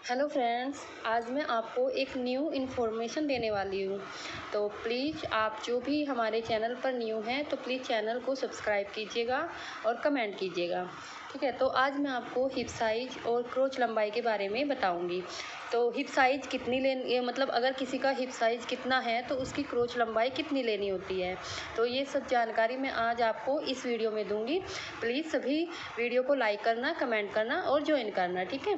Hello friends, आज मैं आपको एक न्यू इन्फॉर्मेशन देने वाली हूँ। तो प्लीज़ आप जो भी हमारे चैनल पर न्यू हैं तो प्लीज़ चैनल को सब्सक्राइब कीजिएगा और कमेंट कीजिएगा। ठीक है, तो आज मैं आपको हिप साइज़ और क्रोच लंबाई के बारे में बताऊँगी। तो हिप साइज़ कितनी लेनी, मतलब अगर किसी का हिप साइज़ कितना है तो उसकी क्रोच लंबाई कितनी लेनी होती है, तो ये सब जानकारी मैं आज आपको इस वीडियो में दूँगी। प्लीज़ सभी वीडियो को लाइक करना, कमेंट करना और ज्वाइन करना। ठीक है,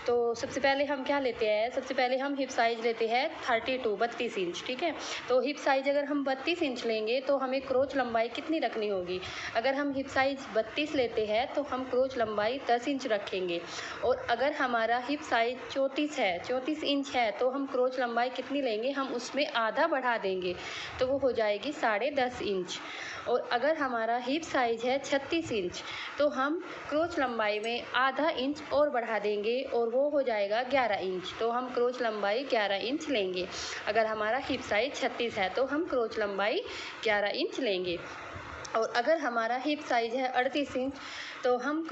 तो सबसे पहले हम क्या लेते हैं, सबसे पहले हम हिप साइज़ लेते हैं 32 इंच। ठीक है, तो हिप साइज़ अगर हम 32 इंच लेंगे तो हमें क्रोच लंबाई कितनी रखनी होगी। अगर हम हिप साइज़ 32 लेते हैं तो हम क्रोच लंबाई 10 इंच रखेंगे। और अगर हमारा हिप साइज़ 34 इंच है तो हम क्रोच लंबाई कितनी लेंगे, हम उसमें आधा बढ़ा देंगे तो वो हो जाएगी 10.5 इंच। और अगर हमारा हिप साइज़ है 36 इंच तो हम क्रोच लंबाई में आधा इंच और बढ़ा देंगे और वो हो जाएगा 11 इंच। तो हम क्रोच लंबाई 11 इंच लेंगे। अगर हमारा हिप साइज़ 36 है तो हम क्रोच लंबाई 11 इंच लेंगे। और अगर हमारा हिप साइज़ है 38 इंच तो हम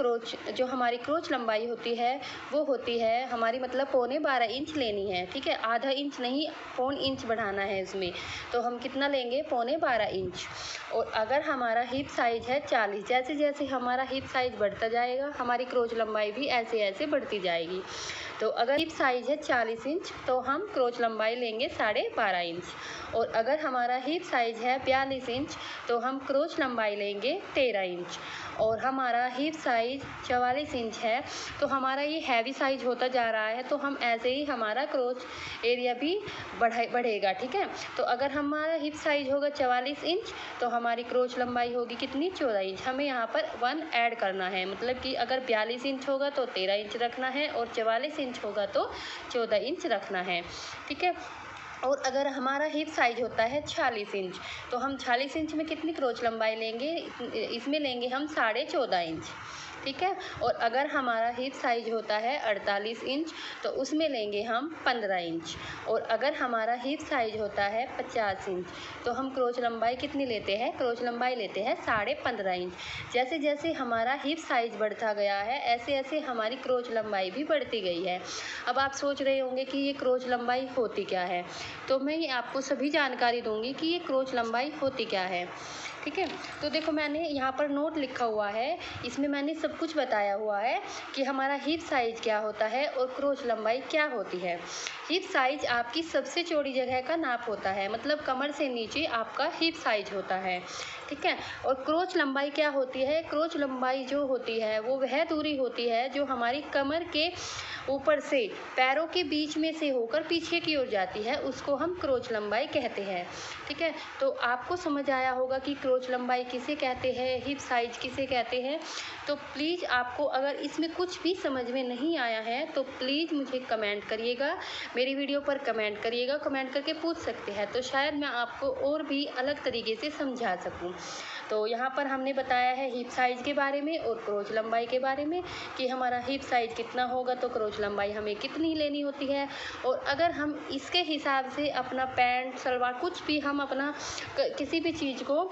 जो हमारी क्रोच लंबाई होती है वो होती है हमारी, मतलब 12.25 इंच लेनी है। ठीक है, आधा इंच नहीं, 1.25 इंच बढ़ाना है इसमें। तो हम कितना लेंगे, 12.25 इंच। और अगर हमारा हिप साइज़ है 40, जैसे जैसे हमारा हिप साइज़ बढ़ता जाएगा हमारी क्रोच लंबाई भी ऐसे ऐसे बढ़ती जाएगी। तो अगर हिप साइज़ है 40 इंच तो हम क्रोच लंबाई लेंगे 12.5 इंच। और अगर हमारा हिप साइज़ है 42 इंच तो हम क्रोच लंबाई लेंगे 13 इंच। और हमारा हिप साइज़ 44 इंच है तो हमारा ये हैवी साइज़ होता जा रहा है, तो हम ऐसे ही हमारा क्रोच एरिया भी बढ़ेगा। ठीक है, तो अगर हमारा हिप साइज़ होगा 44 इंच तो हमारी क्रोच लंबाई होगी कितनी, 14 इंच। हमें यहाँ पर 1 ऐड करना है, मतलब कि अगर 42 इंच होगा तो 13 इंच रखना है और 44 इंच होगा तो 14 इंच रखना है। ठीक है, और अगर हमारा हिप साइज़ होता है 46 इंच तो हम 46 इंच में कितनी क्रोच लंबाई लेंगे, इसमें लेंगे हम 14.5 इंच। ठीक है, और अगर हमारा हिप साइज़ होता है 48 इंच तो उसमें लेंगे हम 15 इंच। और अगर हमारा हिप साइज़ होता है 50 इंच तो हम क्रोच लंबाई कितनी लेते हैं, क्रोच लंबाई लेते हैं 15.5 इंच। जैसे जैसे हमारा हिप साइज़ बढ़ता गया है ऐसे ऐसे हमारी क्रोच लंबाई भी बढ़ती गई है। अब आप सोच रहे होंगे कि ये क्रोच लंबाई होती क्या है, तो मैं आपको सभी जानकारी दूंगी कि ये क्रोच लंबाई होती क्या है। ठीक है, तो देखो मैंने यहाँ पर नोट लिखा हुआ है, इसमें मैंने सब कुछ बताया हुआ है कि हमारा हिप साइज़ क्या होता है और क्रोच लंबाई क्या होती है। हिप साइज़ आपकी सबसे चौड़ी जगह का नाप होता है, मतलब कमर से नीचे आपका हिप साइज़ होता है। ठीक है, और क्रोच लंबाई क्या होती है, क्रोच लंबाई जो होती है वो वह दूरी होती है जो हमारी कमर के ऊपर से पैरों के बीच में से होकर पीछे की ओर जाती है, उसको हम क्रोच लंबाई कहते हैं। ठीक है, तो आपको समझ आया होगा कि क्रोच लंबाई किसे कहते हैं, हिप साइज़ किसे कहते हैं। तो प्लीज़ आपको अगर इसमें कुछ भी समझ में नहीं आया है तो प्लीज़ मुझे कमेंट करिएगा, मेरी वीडियो पर कमेंट करिएगा, कमेंट करके पूछ सकते हैं, तो शायद मैं आपको और भी अलग तरीके से समझा सकूं। तो यहाँ पर हमने बताया है हिप साइज़ के बारे में और क्रोच लंबाई के बारे में कि हमारा हिप साइज़ कितना होगा तो क्रोच लंबाई हमें कितनी लेनी होती है। और अगर हम इसके हिसाब से अपना पैंट सलवार कुछ भी हम अपना किसी भी चीज़ को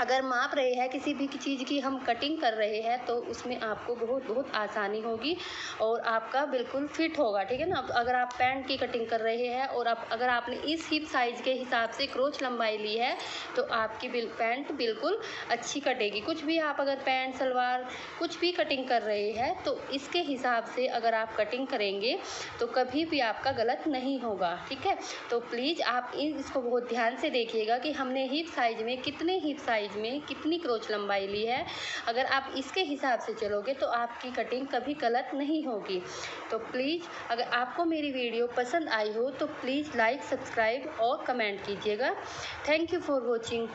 अगर माप रहे हैं, किसी भी चीज़ की हम कटिंग कर रहे हैं तो उसमें आपको बहुत बहुत आसानी होगी और आपका बिल्कुल फिट होगा। ठीक है ना, अगर आप पैंट की कटिंग कर रहे हैं और अगर आपने इस हिप साइज़ के हिसाब से क्रोच लंबाई ली है तो आपकी पैंट बिल्कुल अच्छी कटेगी। कुछ भी आप अगर पैंट सलवार कुछ भी कटिंग कर रहे हैं तो इसके हिसाब से अगर आप कटिंग करेंगे तो कभी भी आपका गलत नहीं होगा। ठीक है, तो प्लीज़ आप इसको बहुत ध्यान से देखिएगा कि हमने हिप साइज़ में कितने हिप साइज़ में कितनी क्रोच लंबाई ली है। अगर आप इसके हिसाब से चलोगे तो आपकी कटिंग कभी गलत नहीं होगी। तो प्लीज़ अगर आपको मेरी वीडियो पसंद आई हो तो प्लीज़ लाइक, सब्सक्राइब और कमेंट कीजिएगा। Thank you for watching.